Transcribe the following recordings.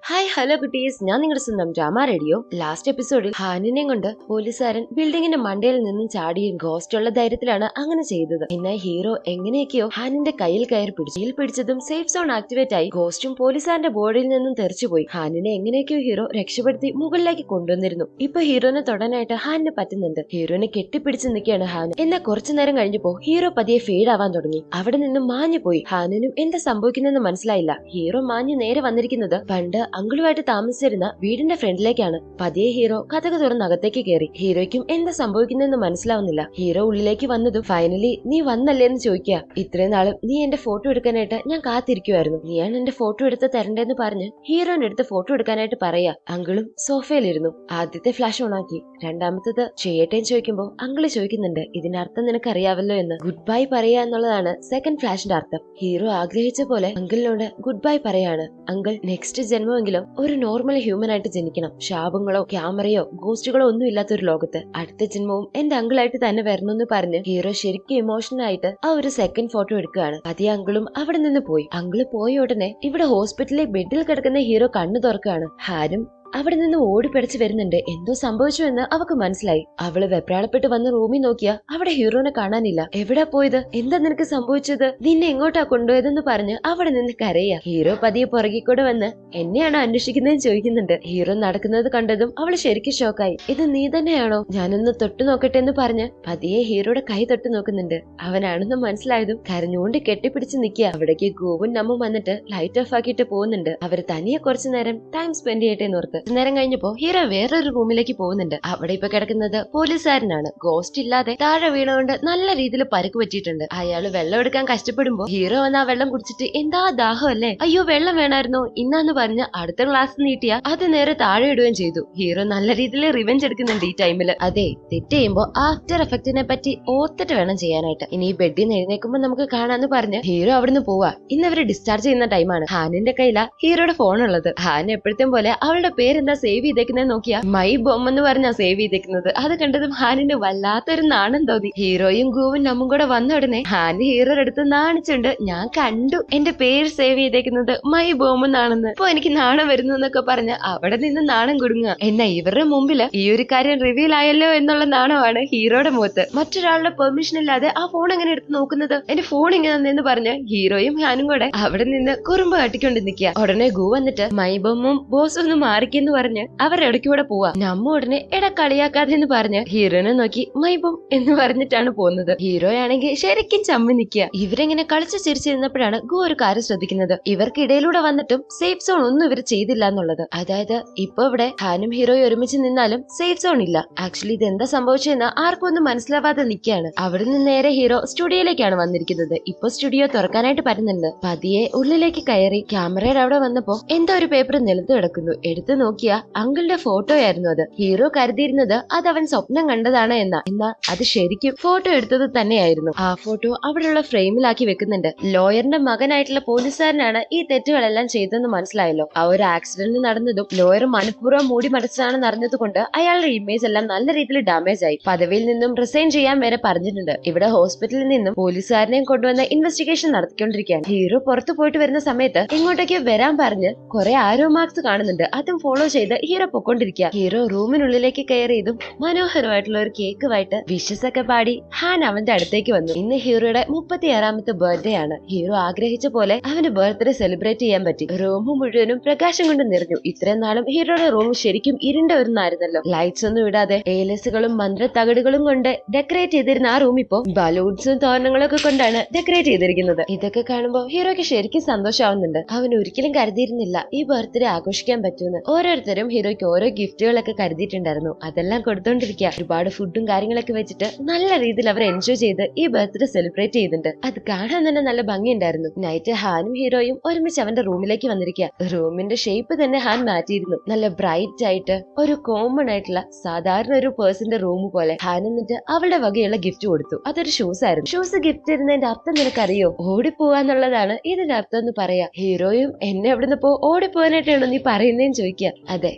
Hi hello കുട്ടീസ്, ഞാൻ നിങ്ങളുടെ സ്വന്തം ഡ്രാമ റേഡിയോ. ലാസ്റ്റ് എപ്പിസോഡിൽ ഹാനിനെ കൊണ്ട് പോലീസുകാരൻ ബിൽഡിങ്ങിന്റെ മണ്ടയിൽ നിന്നും ചാടിയും ഗോസ്റ്റുള്ള ധൈര്യത്തിലാണ് അങ്ങനെ ചെയ്തത്. എന്നാൽ ഹീറോ എങ്ങനെയൊക്കെയോ ഹാനിന്റെ കയ്യിൽ കയറി പിടിച്ചതും സേഫ് സോൺ ആക്ടിവേറ്റ് ആയി ഗോസ്റ്റും പോലീസുകാരന്റെ ബോഡിയിൽ നിന്നും തെറിച്ചുപോയി. ഹാനിനെ എങ്ങനെയൊക്കെയോ ഹീറോ രക്ഷപ്പെടുത്തി മുകളിലേക്ക് കൊണ്ടുവന്നിരുന്നു. ഇപ്പൊ ഹീറോനെ തൊടാനായിട്ട് ഹാനിന് പറ്റുന്നുണ്ട്. ഹീറോനെ കെട്ടിപ്പിടിച്ച് നിൽക്കുകയാണ് ഹാൻ. എന്നാൽ കുറച്ചു നേരം കഴിഞ്ഞപ്പോ ഹീറോ പതിയെ ഫെയ്ഡ് ആവാൻ തുടങ്ങി. അവിടെ നിന്നും മാഞ്ഞു പോയി. ഹാനിനും എന്താ സംഭവിക്കുന്നതെന്ന് മനസ്സിലായില്ല. ഹീറോ മാഞ്ഞു നേരെ വന്നിരിക്കുന്നത് പണ്ട് അങ്കിളുമായിട്ട് താമസിച്ചിരുന്ന വീടിന്റെ ഫ്രണ്ടിലേക്കാണ്. പതിയെ ഹീറോ കഥക് തുറന്ന് അകത്തേക്ക് കയറി. ഹീറോയ്ക്കും എന്താ സംഭവിക്കുന്നതെന്ന് മനസ്സിലാവുന്നില്ല. ഹീറോ ഉള്ളിലേക്ക് വന്നതും ഫൈനലി നീ വന്നല്ലേ എന്ന് ചോദിക്കുക. ഇത്രയും നാളും നീ എന്റെ ഫോട്ടോ എടുക്കാനായിട്ട് ഞാൻ കാത്തിരിക്കുമായിരുന്നു. നീയാണ് എന്റെ ഫോട്ടോ എടുത്ത് തരണ്ടേന്ന് പറഞ്ഞ് ഹീറോന്റെ അടുത്ത് ഫോട്ടോ എടുക്കാനായിട്ട് പറയാ. അങ്കിളും സോഫയിലിരുന്നു. ആദ്യത്തെ ഫ്ലാഷ് ഓൺ ആക്കി. രണ്ടാമത്തത് ചെയ്യട്ടേന്ന് ചോദിക്കുമ്പോ അങ്കിള് ചോദിക്കുന്നുണ്ട്, ഇതിന്റെ അർത്ഥം നിനക്ക് അറിയാവല്ലോ എന്ന്. ഗുഡ് ബൈ പറയാ എന്നുള്ളതാണ് സെക്കൻഡ് ഫ്ലാഷിന്റെ അർത്ഥം. ഹീറോ ആഗ്രഹിച്ച പോലെ അങ്കിളിനോട് ഗുഡ് ബൈ പറയാണ്. അങ്കിൾ നെക്സ്റ്റ് ജന്മമെങ്കിലും ഒരു നോർമൽ ഹ്യൂമൻ ആയിട്ട് ജനിക്കണം. ശാപങ്ങളോ ക്യാമറയോ ഗോസ്റ്റുകളോ ഒന്നും ഇല്ലാത്തൊരു ലോകത്ത്. അടുത്ത ജന്മവും എന്റെ അങ്കിളായിട്ട് തന്നെ വരണമെന്ന് പറഞ്ഞ് ഹീറോ ശരിക്കും ഇമോഷണൽ ആയിട്ട് ആ ഒരു സെക്കൻഡ് ഫോട്ടോ എടുക്കുകയാണ്. അതേ അങ്കിളും അവിടെ നിന്ന് പോയി. അങ്കിള് പോയ ഉടനെ ഇവിടെ ഹോസ്പിറ്റലിലെ ബെഡിൽ കിടക്കുന്ന ഹീറോ കണ്ണു തുറക്കുകയാണ്. ഹാരും അവിടെ നിന്ന് ഓടിപ്പിടച്ച് വരുന്നുണ്ട്. എന്തോ സംഭവിച്ചു എന്ന് അവക്ക് മനസ്സിലായി. അവള് വെപ്രാളപ്പെട്ട് വന്ന് റൂമിൽ നോക്കിയാ അവിടെ ഹീറോനെ കാണാനില്ല. എവിടാ പോയത്, എന്താ നിനക്ക് സംഭവിച്ചത്, നിന്നെ എങ്ങോട്ടാ കൊണ്ടുപോയതെന്ന് പറഞ്ഞ് അവിടെ നിന്ന് കരയാ. ഹീറോ പതിയെ പുറകിക്കൂടെ വന്ന് എന്നെയാണോ അന്വേഷിക്കുന്നതെന്ന് ചോദിക്കുന്നുണ്ട്. ഹീറോ നടക്കുന്നത് കണ്ടതും അവള് ശരിക്കും ഷോക്കായി. ഇത് നീ തന്നെയാണോ, ഞാനൊന്ന് തൊട്ടു നോക്കട്ടെ എന്ന് പറഞ്ഞ് പതിയെ ഹീറോയുടെ കൈ തൊട്ട് നോക്കുന്നുണ്ട്. അവനാണെന്ന് മനസ്സിലായതും കരഞ്ഞുകൊണ്ട് കെട്ടിപ്പിടിച്ച് നിൽക്കുക. അവിടേക്ക് ഗോവും നമ്മും വന്നിട്ട് ലൈറ്റ് ഓഫ് ആക്കിയിട്ട് പോകുന്നുണ്ട്. അവര് തനിയെ കുറച്ചു നേരം ടൈം സ്പെൻഡ് ചെയ്യട്ടെ എന്നോർത്ത്. നേരം കഴിഞ്ഞപ്പോ ഹീറോ വേറൊരു റൂമിലേക്ക് പോകുന്നുണ്ട്. അവിടെ ഇപ്പൊ കിടക്കുന്നത് പോലീസുകാരനാണ്. ഗോസ്റ്റ് ഇല്ലാതെ താഴെ വീണുകൊണ്ട് നല്ല രീതിയിൽ പരുക്ക് പറ്റിയിട്ടുണ്ട്. അയാള് വെള്ളം എടുക്കാൻ കഷ്ടപ്പെടുമ്പോ ഹീറോ വന്ന് ആ വെള്ളം കുടിച്ചിട്ട് എന്താ ദാഹം അല്ലേ, അയ്യോ വെള്ളം വേണമായിരുന്നോ ഇന്നാന്ന് പറഞ്ഞ് അടുത്ത ഗ്ലാസ് നീട്ടിയാ അത് നേരെ താഴെ ഇടുകയും ചെയ്തു. ഹീറോ നല്ല രീതിയിൽ റിവെഞ്ച് എടുക്കുന്നുണ്ട് ഈ ടൈമില്. അതെ, തെറ്റ് ചെയ്യുമ്പോ ആഫ്റ്റർ എഫക്റ്റിനെ പറ്റി ഓർത്തിട്ട് വേണം ചെയ്യാനായിട്ട്. ഇനി ഈ ബെഡിൽ നിന്ന് എഴുന്നേക്കുമ്പോ നമുക്ക് കാണാന്ന് പറഞ്ഞ് ഹീറോ അവിടുന്ന് പോവാ. ഇന്ന് അവര് ഡിസ്ചാർജ് ചെയ്യുന്ന ടൈമാണ്. ഹാനിന്റെ കയ്യിലാ ഹീറോയുടെ ഫോൺ ഉള്ളത്. ഹാൻ എപ്പോഴത്തേം പോലെ അവളുടെ പേരെന്താ സേവ് ചെയ്തേക്കുന്നത് നോക്കിയാ മൈ ബോം എന്ന് പറഞ്ഞാ സേവ് ചെയ്തേക്കുന്നത്. അത് കണ്ടതും ഹാനിന് വല്ലാത്തൊരു നാണം തോന്നി. ഹീറോയും ഗൂവും നമ്മും കൂടെ വന്ന ഉടനെ ഹാൻ ഹീറോയുടെ അടുത്ത് നാണിച്ചുണ്ട്, ഞാൻ കണ്ടു എന്റെ പേര് സേവ് ചെയ്തേക്കുന്നത് മൈ ബോം എന്നാണെന്ന്, ഇപ്പൊ എനിക്ക് നാണം വരുന്നു എന്നൊക്കെ പറഞ്ഞ് അവിടെ നിന്ന് നാണം കുടുങ്ങുക. എന്നാ ഇവരുടെ മുമ്പില് ഈ ഒരു കാര്യം റിവീൽ ആയല്ലോ എന്നുള്ള നാണമാണ് ഹീറോയുടെ മുഖത്ത്. മറ്റൊരാളുടെ പെർമിഷൻ ഇല്ലാതെ ആ ഫോൺ എങ്ങനെ എടുത്ത് നോക്കുന്നത്, എന്റെ ഫോൺ ഇങ്ങനെ പറഞ്ഞ് ഹീറോയും ഹാനും കൂടെ അവിടെ നിന്ന് കുറുമ്പ് കാട്ടിക്കൊണ്ട് നിൽക്കുക. ഉടനെ ഗൂ വന്നിട്ട് മൈ ബോമും ബോസും ഒന്ന് മാറിക്കെന്ന് പറഞ്ഞ് അവരിടയ്ക്കൂടെ പോവാ. നമ്മ ഉടനെ കളിയാക്കാതെ എന്ന് പറഞ്ഞ് ഹീറോനെ നോക്കി മൈബും എന്ന് പറഞ്ഞിട്ടാണ് പോകുന്നത്. ഹീറോയാണെങ്കിൽ ശരിക്കും ചമ്മി നിൽക്കുക. ഇവരെങ്ങനെ കളിച്ചു ചിരിച്ചിരുന്നപ്പോഴാണ് ഗോ ഒരു കാര്യം ശ്രദ്ധിക്കുന്നത്. ഇവർക്കിടയിലൂടെ വന്നിട്ടും സേഫ് സോൺ ഒന്നും ഇവർ ചെയ്തില്ല എന്നുള്ളത്. അതായത് ഇപ്പൊ ഇവിടെ ഹാനും ഹീറോയും ഒരുമിച്ച് നിന്നാലും സേഫ് സോൺ ഇല്ല. ആക്ച്വലി ഇത് എന്താ സംഭവിച്ചെന്ന് ആർക്കും ഒന്നും മനസ്സിലാവാതെ നിൽക്കുകയാണ്. അവിടെ നിന്ന് നേരെ ഹീറോ സ്റ്റുഡിയോയിലേക്കാണ് വന്നിരിക്കുന്നത്. ഇപ്പൊ സ്റ്റുഡിയോ തുറക്കാനായിട്ട് പറ്റുന്നുണ്ട്. പതിയെ ഉള്ളിലേക്ക് കയറി ക്യാമറയുടെ അവിടെ വന്നപ്പോ എന്തോ ഒരു പേപ്പർ നിലത്ത് കിടക്കുന്നു. എടുത്തു നോക്കിയ അങ്കിളുടെ ഫോട്ടോ ആയിരുന്നു അത്. ഹീറോ കരുതിയിരുന്നത് അത് അവൻ സ്വപ്നം കണ്ടതാണ് എന്നാ അത് ശരിക്കും ഫോട്ടോ എടുത്തത് തന്നെയായിരുന്നു. ആ ഫോട്ടോ അവിടെയുള്ള ഫ്രെയിമിലാക്കി വെക്കുന്നുണ്ട്. ലോയറിന്റെ മകനായിട്ടുള്ള പോലീസുകാരനാണ് ഈ തെറ്റുകളെല്ലാം ചെയ്തതെന്ന് മനസ്സിലായല്ലോ. ആ ഒരു ആക്സിഡന്റ് നടന്നതും ലോയർ മനഃപൂർവ്വം മൂടി മടച്ചതാണെന്ന് അറിഞ്ഞതുകൊണ്ട് അയാളുടെ ഇമേജ് എല്ലാം നല്ല രീതിയിൽ ഡാമേജ് ആയി. പദവിയിൽ നിന്നും റിസൈൻ ചെയ്യാൻ വരെ പറഞ്ഞിട്ടുണ്ട്. ഇവിടെ ഹോസ്പിറ്റലിൽ നിന്നും പോലീസുകാരനെയും കൊണ്ടുവന്ന് ഇൻവെസ്റ്റിഗേഷൻ നടത്തിക്കൊണ്ടിരിക്കുകയാണ്. ഹീറോ പുറത്തു പോയിട്ട് വരുന്ന സമയത്ത് എങ്ങോട്ടേക്ക് വരാൻ പറഞ്ഞ് കുറെ ആരോ മാർക്സ് കാണുന്നുണ്ട്. അതും ഫോളോ ചെയ്ത് ഹീറോ പൊക്കൊണ്ടിരിക്കുക. ഹീറോ റൂമിനുള്ളിലേക്ക് കയറിയതും മനോഹരമായിട്ടുള്ള ഒരു കേക്കുമായിട്ട് വിഷസ് ഒക്കെ പാടി ഹാൻ അവന്റെ അടുത്തേക്ക് വന്നു. ഇന്ന് ഹീറോയുടെ 36ാമത്തെ ബർത്ത്ഡേ ആണ്. ഹീറോ ആഗ്രഹിച്ച പോലെ അവന്റെ ബർത്ത്ഡേ സെലിബ്രേറ്റ് ചെയ്യാൻ പറ്റി. റൂം മുഴുവനും പ്രകാശം കൊണ്ട് നിറഞ്ഞു. ഇത്രയും നാളും ഹീറോയുടെ റൂം ശരിക്കും ഇരുണ്ട വരുന്നായിരുന്നല്ലോ. ലൈറ്റ്സ് ഒന്നും ഇടാതെ ഏലസുകളും മന്ത്രത്തകടുകളും കൊണ്ട് ഡെക്കറേറ്റ് ചെയ്തിരുന്ന ആ റൂം ഇപ്പോ ബലൂൺസും തോരണങ്ങളും ഒക്കെ കൊണ്ടാണ് ഡെക്കറേറ്റ് ചെയ്തിരിക്കുന്നത്. ഇതൊക്കെ കാണുമ്പോൾ ഹീറോയ്ക്ക് ശരിക്കും സന്തോഷമാവുന്നുണ്ട്. അവൻ ഒരിക്കലും കരുതിയിരുന്നില്ല ഈ ബർത്ത്ഡേ ആഘോഷിക്കാൻ പറ്റുമെന്ന്. ഓരോരുത്തരും ഹീറോയ്ക്ക് ഓരോ ഗിഫ്റ്റുകളൊക്കെ കരുതിയിട്ടുണ്ടായിരുന്നു. അതെല്ലാം കൊടുത്തോണ്ടിരിക്കുക. ഒരുപാട് ഫുഡും കാര്യങ്ങളൊക്കെ വെച്ചിട്ട് നല്ല രീതിയിൽ അവർ എൻജോയ് ചെയ്ത് ഈ ബർത്ത്ഡേ സെലിബ്രേറ്റ് ചെയ്യുന്നുണ്ട്. അത് കാണാൻ തന്നെ നല്ല ഭംഗിയുണ്ടായിരുന്നു. നൈറ്റ് ഹാനും ഹീറോയും ഒരുമിച്ച് അവന്റെ റൂമിലേക്ക് വന്നിരിക്കുക. റൂമിന്റെ ഷേപ്പ് തന്നെ ഹാൻ മാറ്റിയിരുന്നു. നല്ല ബ്രൈറ്റ് ആയിട്ട് ഒരു കോമൺ ആയിട്ടുള്ള സാധാരണ ഒരു പേഴ്സന്റെ റൂം പോലെ. ഹാൻ എന്നിട്ട് അവളുടെ വകയുള്ള ഗിഫ്റ്റ് കൊടുത്തു. അതൊരു ഷൂസ് ആയിരുന്നു. ഷൂസ് ഗിഫ്റ്റ് തരുന്നതിന്റെ അർത്ഥം നിനക്കറിയോ, ഓടിപ്പോവാന്നുള്ളതാണ് ഇതിന്റെ അർത്ഥം എന്ന് പറയാ. ഹീറോയും എന്നെ എവിടെ നിന്ന് ഓടിപ്പോവാനായിട്ടാണോ നീ പറയുന്നതെന്ന് ചോദിക്കുക. അതെ,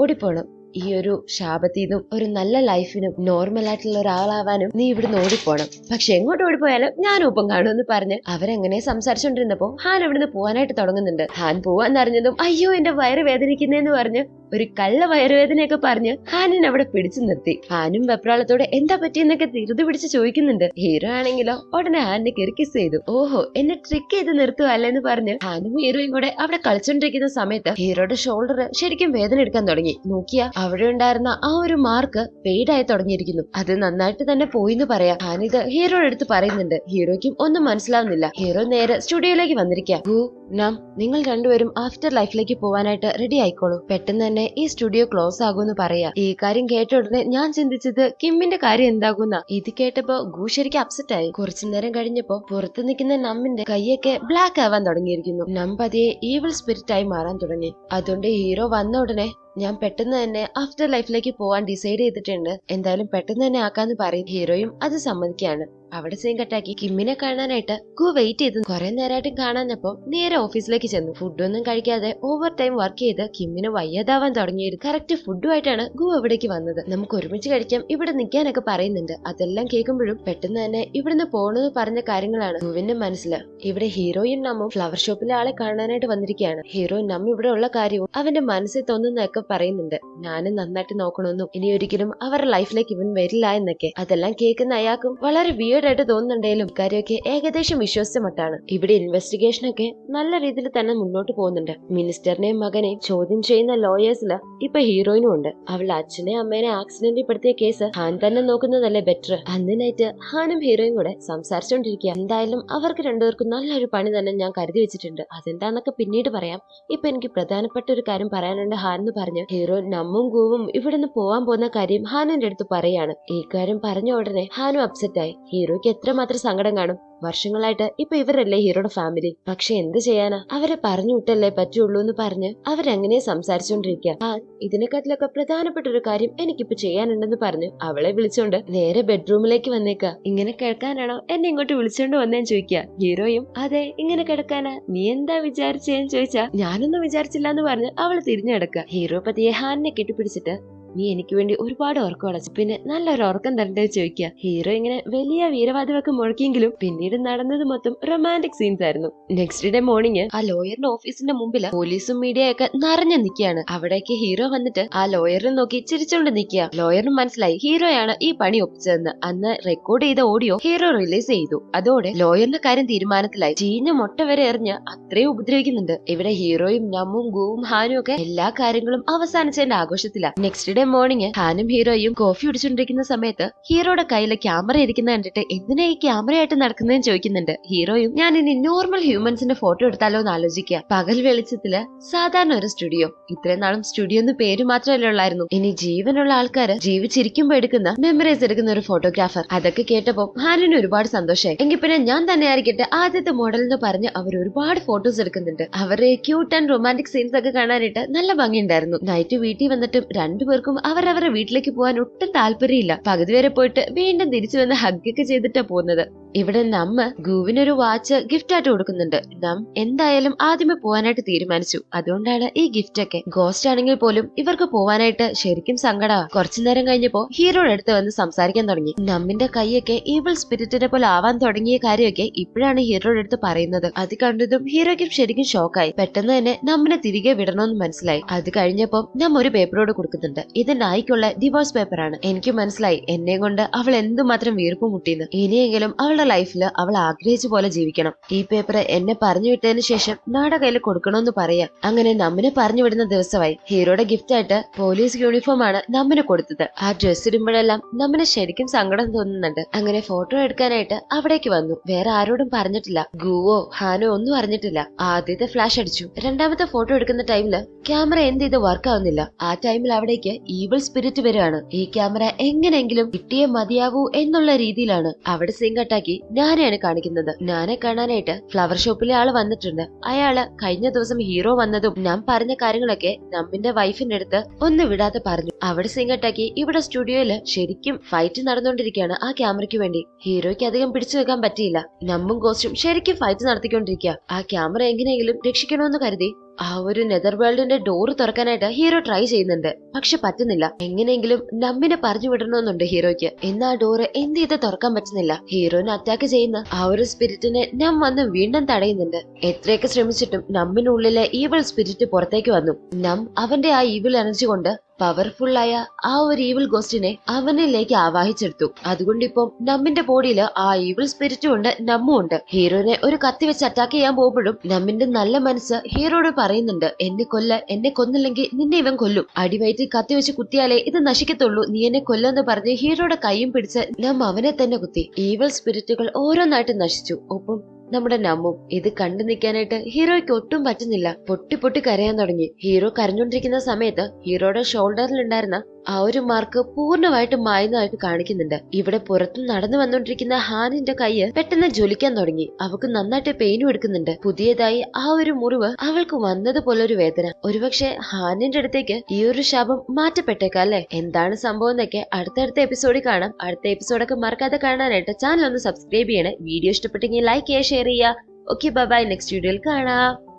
ഓടിപ്പോണം. ഈ ഒരു ശാപത്തിനും ഒരു നല്ല ലൈഫിനും നോർമൽ ആയിട്ടുള്ള ഒരാളാവാനും നീ ഇവിടുന്ന് ഓടിപ്പോണം. പക്ഷെ എങ്ങോട്ട് ഓടിപ്പോയാലും ഞാൻ ഒപ്പം കാണുമെന്ന് പറഞ്ഞ് അവരെങ്ങനെ സംസാരിച്ചോണ്ടിരുന്നപ്പോ ഹാൻ ഇവിടുന്ന് പോവാനായിട്ട് തുടങ്ങുന്നുണ്ട്. ഹാൻ പോവാന്നറിഞ്ഞതും അയ്യോ എന്റെ വയറ് വേദനിക്കുന്നേന്ന് പറഞ്ഞ് ഒരു കള്ള വയറുവേദനയൊക്കെ പറഞ്ഞ് ഹാനിനെ അവിടെ പിടിച്ചു നിർത്തി. ഹാനും വെപ്രാളത്തോടെ എന്താ പറ്റിയെന്നൊക്കെ ധൃതി പിടിച്ച് ചോദിക്കുന്നുണ്ട്. ഹീറോ ആണെങ്കിലോ ഉടനെ ഹാനിനെ കയറി കിസ് ചെയ്തു. ഓഹോ എന്നെ ട്രിക്ക് ചെയ്ത് നിർത്തുവല്ലേന്ന് പറഞ്ഞ് ഹാനും ഹീറോയും കൂടെ അവിടെ കളിച്ചോണ്ടിരിക്കുന്ന സമയത്ത് ഹീറോയുടെ ഷോൾഡർ ശരിക്കും വേദന എടുക്കാൻ തുടങ്ങി. നോക്കിയാ അവിടെ ഉണ്ടായിരുന്ന ആ ഒരു മാർക്ക് ഫെയ്ഡായി തുടങ്ങിയിരിക്കുന്നു. അത് നന്നായിട്ട് തന്നെ പോയിന്ന് പറയാം. ഹാനിത് ഹീറോയുടെ അടുത്ത് പറയുന്നുണ്ട്. ഹീറോയ്ക്കും ഒന്നും മനസ്സിലാവുന്നില്ല. ഹീറോ നേരെ സ്റ്റുഡിയോയിലേക്ക് വന്നിരിക്കാം. ഗു നാം നിങ്ങൾ രണ്ടുപേരും ആഫ്റ്റർ ലൈഫിലേക്ക് പോവാനായിട്ട് റെഡി ആയിക്കോളൂ. പെട്ടെന്ന് തന്നെ ഈ സ്റ്റുഡിയോ ക്ലോസ് ആകുമെന്ന് പറയാ. ഈ കാര്യം കേട്ട ഉടനെ ഞാൻ ചിന്തിച്ചത് കിമ്മിന്റെ കാര്യം എന്താകുന്ന. ഇത് കേട്ടപ്പോ ഗു ശരിക്കും അപ്സെറ്റ് ആയി. കുറച്ചു നേരം കഴിഞ്ഞപ്പോ പുറത്ത് നിൽക്കുന്ന നമ്മിന്റെ കൈയൊക്കെ ബ്ലാക്ക് ആവാൻ തുടങ്ങിയിരിക്കുന്നു. നം പതിയെ ഈവിൾ സ്പിരിറ്റ് ആയി മാറാൻ തുടങ്ങി. അതുകൊണ്ട് ഹീറോ വന്ന ഉടനെ ഞാൻ പെട്ടെന്ന് തന്നെ ആഫ്റ്റർ ലൈഫിലേക്ക് പോവാൻ ഡിസൈഡ് ചെയ്തിട്ടുണ്ട്. എന്തായാലും പെട്ടെന്ന് തന്നെ ആക്കാന്ന് പറയും. ഹീറോയും അത് സമ്മതിക്കാണ്. അവിടെ സീൻ കട്ടാക്കി കിമ്മിനെ കാണാനായിട്ട് ഗു വെയിറ്റ് ചെയ്ത് കുറെ നേരമായിട്ടും കാണാഞ്ഞപ്പോ നേരെ ഓഫീസിലേക്ക് ചെന്നു. ഫുഡൊന്നും കഴിക്കാതെ ഓവർ ടൈം വർക്ക് ചെയ്ത് കിമ്മിന് വയ്യാതാവാൻ തുടങ്ങിയിരുന്നു. കറക്റ്റ് ഫുഡുമായിട്ടാണ് ഗു അവിടേക്ക് വന്നത്. നമുക്ക് ഒരുമിച്ച് കഴിക്കാം, ഇവിടെ നിൽക്കാനൊക്കെ പറയുന്നുണ്ട്. അതെല്ലാം കേൾക്കുമ്പോഴും പെട്ടെന്ന് തന്നെ ഇവിടുന്ന് പോണെന്ന് പറഞ്ഞ കാര്യങ്ങളാണ് ഗുവിന്റെ മനസ്സിൽ. ഇവിടെ ഹീറോയും നമ്മും ഫ്ലവർ ഷോപ്പിലെ ആളെ കാണാനായിട്ട് വന്നിരിക്കുകയാണ്. ഹീറോ നമ്മ ഇവിടെ ഉള്ള കാര്യവും അവന്റെ മനസ്സിൽ തോന്നുന്നതൊക്കെ പറയുന്നുണ്ട്. ഞാനും നന്നായിട്ട് നോക്കണമെന്നും ഇനി ഒരിക്കലും അവരുടെ ലൈഫിലേക്ക് ഇവൻ വരില്ല എന്നൊക്കെ. അതെല്ലാം കേൾക്കുന്ന അയാൾക്കും വളരെ ആയിട്ട് തോന്നുന്നുണ്ടെങ്കിലും കാര്യമൊക്കെ ഏകദേശം വിശ്വസിച്ച മട്ടാണ്. ഇവിടെ ഇൻവെസ്റ്റിഗേഷൻ ഒക്കെ നല്ല രീതിയിൽ തന്നെ മുന്നോട്ട് പോകുന്നുണ്ട്. മിനിസ്റ്ററിനെയും മകനെയും ചോദ്യം ചെയ്യുന്ന ലോയേഴ്സില് ഇപ്പൊ ഹീറോയിനും ഉണ്ട്. അവളുടെ അച്ഛനെയും അമ്മേനെ ആക്സിഡന്റിൽ പെടുത്തിയ കേസ് ഹാൻ തന്നെ നോക്കുന്നതല്ലേ ബെറ്റർ. അന്ന് നൈറ്റ് ഹാനും ഹീറോയും കൂടെ സംസാരിച്ചോണ്ടിരിക്കുക. എന്തായാലും അവർക്ക് രണ്ടുപേർക്കും നല്ലൊരു പണി തന്നെ ഞാൻ കരുതി വെച്ചിട്ടുണ്ട്. അതെന്താന്നൊക്കെ പിന്നീട് പറയാം. ഇപ്പൊ എനിക്ക് പ്രധാനപ്പെട്ട ഒരു കാര്യം പറയാനുണ്ട് ഹാൻ എന്ന് പറഞ്ഞു ഹീറോ നമ്മും ഗുവും ഇവിടുന്ന് പോവാൻ പോകുന്ന കാര്യം ഹാനിന്റെ അടുത്ത് പറയാണ്. ഈ കാര്യം പറഞ്ഞ ഉടനെ ഹാനും അപ്സെറ്റ് ആയി. ഹീറോയ്ക്ക് എത്രമാത്രം സങ്കടം കാണും. വർഷങ്ങളായിട്ട് ഇപ്പൊ ഇവരല്ലേ ഹീറോയുടെ ഫാമിലി. പക്ഷെ എന്ത് ചെയ്യാനാ, അവരെ പറഞ്ഞു വിട്ടല്ലേ പറ്റുള്ളൂ എന്ന് പറഞ്ഞ് അവരങ്ങനെ സംസാരിച്ചോണ്ടിരിക്കുക. ഇതിനെക്കാട്ടിലൊക്കെ പ്രധാനപ്പെട്ട ഒരു കാര്യം എനിക്കിപ്പോ ചെയ്യാനുണ്ടെന്ന് പറഞ്ഞു അവളെ വിളിച്ചോണ്ട് നേരെ ബെഡ്റൂമിലേക്ക് വന്നേക്ക. ഇങ്ങനെ കിടക്കാനാണോ എന്നെ ഇങ്ങോട്ട് വിളിച്ചോണ്ട് വന്നേന്ന് ചോദിക്കുക. ഹീറോയും അതെ ഇങ്ങനെ കിടക്കാനാ, നീ എന്താ വിചാരിച്ചേന്ന് ചോദിച്ചാ ഞാനൊന്നും വിചാരിച്ചില്ല എന്ന് പറഞ്ഞ് അവള് തിരിഞ്ഞു കിടക്കുക. ഹീറോ പതിയെ ഹാനിനെ കെട്ടിപ്പിടിച്ചിട്ട് നീ എനിക്ക് വേണ്ടി ഒരുപാട് ഉറക്കം അടച്ചു, പിന്നെ നല്ലൊരു ഉറക്കം തരണ്ടേ ചോദിക്കുക. ഹീറോ ഇങ്ങനെ വലിയ വീരവാദമൊക്കെ മുഴക്കിയെങ്കിലും പിന്നീട് നടന്നത് മൊത്തം റൊമാൻറ്റിക് സീൻസ് ആയിരുന്നു. നെക്സ്റ്റ് ഡേ മോർണിംഗ് ആ ലോയറിന്റെ ഓഫീസിന്റെ മുമ്പിൽ പോലീസും മീഡിയയൊക്കെ നിറഞ്ഞു നിൽക്കുകയാണ്. അവിടേക്ക് ഹീറോ വന്നിട്ട് ആ ലോയറിനെ നോക്കി ചിരിച്ചോണ്ട് നിൽക്കുക. ലോയറിനും മനസ്സിലായി ഹീറോയാണ് ഈ പണി ഒപ്പിച്ചതെന്ന്. അന്ന് റെക്കോർഡ് ചെയ്ത ഓഡിയോ ഹീറോ റിലീസ് ചെയ്തു. അതോടെ ലോയറിന്റെ കാര്യം തീരുമാനത്തിലായി. ചീഞ്ഞ മുട്ട വരെ എറിഞ്ഞ് അത്രയും ഉപദ്രവിക്കുന്നുണ്ട്. ഇവിടെ ഹീറോയും നമ്മും ഗുവും ഹാനും ഒക്കെ എല്ലാ കാര്യങ്ങളും അവസാനിച്ചതിന്റെ ആഘോഷത്തിലാണ്. നെക്സ്റ്റ് മോർണിംഗ് ഹാനും ഹീറോയും കോഫി കുടിച്ചോണ്ടിരിക്കുന്ന സമയത്ത് ഹീറോയുടെ കയ്യിലെ ക്യാമറ ഇരിക്കുന്ന കണ്ടിട്ട് എന്തിനാ ഈ ക്യാമറയായിട്ട് നടക്കുന്നതെന്ന് ചോദിക്കുന്നുണ്ട്. ഹീറോയും ഞാൻ ഇനി നോർമൽ ഹ്യൂമൻസിന്റെ ഫോട്ടോ എടുത്താലോ എന്ന് ആലോചിക്കുക. പകൽ വെളിച്ചത്തില് സാധാരണ ഒരു സ്റ്റുഡിയോ. ഇത്രയും നാളും സ്റ്റുഡിയോ എന്ന് പേര് മാത്രമല്ലേ ഉള്ളായിരുന്നു. ഇനി ജീവനുള്ള ആൾക്കാര് ജീവിച്ചിരിക്കുമ്പോ എടുക്കുന്ന മെമ്മറീസ് എടുക്കുന്ന ഒരു ഫോട്ടോഗ്രാഫർ. അതൊക്കെ കേട്ടപ്പോ ഹാനിന് ഒരുപാട് സന്തോഷമായി. എങ്കിൽ പിന്നെ ഞാൻ തന്നെ ആയിരിക്കട്ടെ ആദ്യത്തെ മോഡൽ എന്ന് പറഞ്ഞ് അവർ ഒരുപാട് ഫോട്ടോസ് എടുക്കുന്നുണ്ട്. അവരുടെ ക്യൂട്ട് ആൻഡ് റൊമാൻറ്റിക് സീൻസ് ഒക്കെ കാണാനായിട്ട് നല്ല ഭംഗിയുണ്ടായിരുന്നു. നൈറ്റ് വീട്ടിൽ വന്നിട്ടും രണ്ടുപേർക്കും അവരവരുടെ വീട്ടിലേക്ക് പോകാൻ ഒട്ടും താല്പര്യമില്ല. പകുതി വരെ പോയിട്ട് വീണ്ടും തിരിച്ചു വന്ന് ഹഗ്ഗൊക്കെ ചെയ്തിട്ടാ പോകുന്നത്. ഇവിടെ നമ്മ ഗുവിനൊരു വാച്ച് ഗിഫ്റ്റ് ആയിട്ട് കൊടുക്കുന്നുണ്ട്. നം എന്തായാലും ആദ്യമേ പോവാനായിട്ട് തീരുമാനിച്ചു. അതുകൊണ്ടാണ് ഈ ഗിഫ്റ്റ് ഒക്കെ. ഗോസ്റ്റ് ആണെങ്കിൽ പോലും ഇവർക്ക് പോവാനായിട്ട് ശരിക്കും സങ്കടമാ. കുറച്ചു നേരം കഴിഞ്ഞപ്പോ ഹീറോയുടെ അടുത്ത് വന്ന് സംസാരിക്കാൻ തുടങ്ങി. നമ്മിന്റെ കൈയൊക്കെ ഈവിൾ സ്പിരിറ്റിനെ പോലെ ആവാൻ തുടങ്ങിയ കാര്യമൊക്കെ ഇപ്പോഴാണ് ഹീറോയുടെ അടുത്ത് പറയുന്നത്. അത് കണ്ടതും ഹീറോയ്ക്കും ശരിക്കും ഷോക്കായി. പെട്ടെന്ന് തന്നെ നമ്മിനെ തിരികെ വിടണമെന്ന് മനസ്സിലായി. അത് കഴിഞ്ഞപ്പോ നാം ഒരു പേപ്പറോട് കൊടുക്കുന്നുണ്ട്. ഇത് നായിക്കുള്ള ഡിവോഴ്സ് പേപ്പറാണ്. എനിക്ക് മനസ്സിലായി എന്നെ കൊണ്ട് അവൾ എന്തുമാത്രം വീർപ്പ് മുട്ടിന്ന്. ഇനിയെങ്കിലും അവളുടെ ലൈഫിൽ അവൾ ആഗ്രഹിച്ച പോലെ ജീവിക്കണം. ഈ പേപ്പർ എന്നെ പറഞ്ഞു വിട്ടതിന് ശേഷം നാടെ കയ്യിൽ കൊടുക്കണമെന്ന് പറയാം. അങ്ങനെ നമ്മിനെ പറഞ്ഞു വിടുന്ന ദിവസമായി. ഹീറോയുടെ ഗിഫ്റ്റ് ആയിട്ട് പോലീസ് യൂണിഫോം ആണ് നമ്മിനെ കൊടുത്തത്. ആ ഡ്രസ് ഇടുമ്പോഴെല്ലാം നമ്മിന് ശരിക്കും സങ്കടം തോന്നുന്നുണ്ട്. അങ്ങനെ ഫോട്ടോ എടുക്കാനായിട്ട് അവിടേക്ക് വന്നു. വേറെ ആരോടും പറഞ്ഞിട്ടില്ല. ഗുവോ ഹാനോ ഒന്നും അറിഞ്ഞിട്ടില്ല. ആദ്യത്തെ ഫ്ലാഷ് അടിച്ചു. രണ്ടാമത്തെ ഫോട്ടോ എടുക്കുന്ന ടൈമില് ക്യാമറ എന്ത് ചെയ്ത് വർക്ക് ആവുന്നില്ല. ആ ടൈമിൽ അവിടേക്ക് ഈവിൾ സ്പിരിറ്റ് വരികയാണ്. ഈ ക്യാമറ എങ്ങനെയെങ്കിലും കിട്ടിയേ മതിയാവൂ എന്നുള്ള രീതിയിലാണ് അവിടെ സീൻ കട്ടാക്കി ഞാനെയാണ് കാണിക്കുന്നത്. ഞാനെ കാണാനായിട്ട് ഫ്ലവർ ഷോപ്പിലെ ആള് വന്നിട്ടുണ്ട്. അയാള് കഴിഞ്ഞ ദിവസം ഹീറോ വന്നതും ഞാൻ പറഞ്ഞ കാര്യങ്ങളൊക്കെ നമ്മിന്റെ വൈഫിന്റെ അടുത്ത് ഒന്ന് വിടാതെ പറഞ്ഞു. അവിടെ സീൻ കട്ടാക്കി ഇവിടെ സ്റ്റുഡിയോയില് ശരിക്കും ഫൈറ്റ് നടന്നുകൊണ്ടിരിക്കുകയാണ് ആ ക്യാമറയ്ക്ക് വേണ്ടി. ഹീറോയ്ക്ക് അധികം പിടിച്ചു വെക്കാൻ പറ്റിയില്ല. നമ്മും ഗോസ്റ്റും ശരിക്കും ഫൈറ്റ് നടത്തിക്കൊണ്ടിരിക്കുക. ആ ക്യാമറ എങ്ങനെയെങ്കിലും രക്ഷിക്കണമെന്ന് കരുതി ആ ഒരു നെതർ വേൾഡിന്റെ ഡോറ് തുറക്കാനായിട്ട് ഹീറോ ട്രൈ ചെയ്യുന്നുണ്ട്. പക്ഷെ പറ്റുന്നില്ല. എങ്ങനെയെങ്കിലും നമ്മിനെ പറഞ്ഞു വിടണമെന്നുണ്ട് ഹീറോയ്ക്ക്. എന്നാ ഡോറ് എന്ത് ചെയ്ത് തുറക്കാൻ പറ്റുന്നില്ല. ഹീറോനെ അറ്റാക്ക് ചെയ്യുന്ന ആ ഒരു സ്പിരിറ്റിനെ നം വന്ന് വീണ്ടും തടയുന്നുണ്ട്. എത്രയൊക്കെ ശ്രമിച്ചിട്ടും നമ്മിനുള്ളിലെ ഈവിൾ സ്പിരിറ്റ് പുറത്തേക്ക് വന്നു. നം അവന്റെ ആ ഈവിൾ എനർജി കൊണ്ട് പവർഫുള്ളായ ആ ഒരു ഈവിൾ ഗോസ്റ്റിനെ അവനിലേക്ക് ആവാഹിച്ചെടുത്തു. അതുകൊണ്ട് ഇപ്പം നമ്മിന്റെ ബോഡിയിൽ ആ ഈവിൾ സ്പിരിറ്റും ഉണ്ട്, നമ്മും ഉണ്ട്. ഹീറോനെ ഒരു കത്തി വെച്ച് അറ്റാക്ക് ചെയ്യാൻ പോകുമ്പോഴും നമ്മിന്റെ നല്ല മനസ്സ് ഹീറോയോട് പറയുന്നുണ്ട്, എന്നെ കൊന്നില്ലെങ്കിൽ നിന്നെ ഇവൻ കൊല്ലും. അടിവയറ്റിൽ കത്തി വെച്ച് കുത്തിയാലേ ഇത് നശിക്കത്തുള്ളൂ, നീ എന്നെ കൊല്ലെന്ന് പറഞ്ഞ് ഹീറോയുടെ കൈയും പിടിച്ച് നം അവനെ തന്നെ കുത്തി. ഈവിൾ സ്പിരിറ്റുകൾ ഓരോന്നായിട്ട് നശിച്ചു. ഒപ്പം നമ്മുടെ നമ്മും. ഇത് കണ്ടു നിൽക്കാനായിട്ട് ഹീറോയ്ക്ക് ഒട്ടും പറ്റുന്നില്ല. പൊട്ടി പൊട്ടി കരയാൻ തുടങ്ങി. ഹീറോ കരഞ്ഞോണ്ടിരിക്കുന്ന സമയത്ത് ഹീറോയുടെ ഷോൾഡറിൽ ഉണ്ടായിരുന്ന ആ ഒരു മാർക്ക് പൂർണ്ണമായിട്ട് മായുന്നതായിട്ട് കാണിക്കുന്നുണ്ട്. ഇവിടെ പുറത്ത് നടന്നു വന്നോണ്ടിരിക്കുന്ന ഹാനിന്റെ കൈയ്യ് പെട്ടെന്ന് ജ്വലിക്കാൻ തുടങ്ങി. അവൾക്ക് നന്നായിട്ട് പെയിനും എടുക്കുന്നുണ്ട്. പുതിയതായി ആ ഒരു മുറിവ് അവൾക്ക് വന്നതുപോലൊരു വേദന. ഒരുപക്ഷെ ഹാനിന്റെ അടുത്തേക്ക് ഈ ഒരു ശാപം മാറ്റപ്പെട്ടേക്കാം അല്ലെ? എന്താണ് സംഭവം എന്നൊക്കെ അടുത്തടുത്ത എപ്പിസോഡിൽ കാണാം. അടുത്ത എപ്പിസോഡൊക്കെ മറക്കാതെ കാണാനായിട്ട് ചാനൽ ഒന്ന് സബ്സ്ക്രൈബ് ചെയ്യണേ. വീഡിയോ ഇഷ്ടപ്പെട്ടെങ്കിൽ ലൈക്ക് ചെയ്യുക, ഷെയർ ചെയ്യുക. Okay, bye bye. നെക്സ്റ്റ് വീഡിയോയിൽ കാണാം.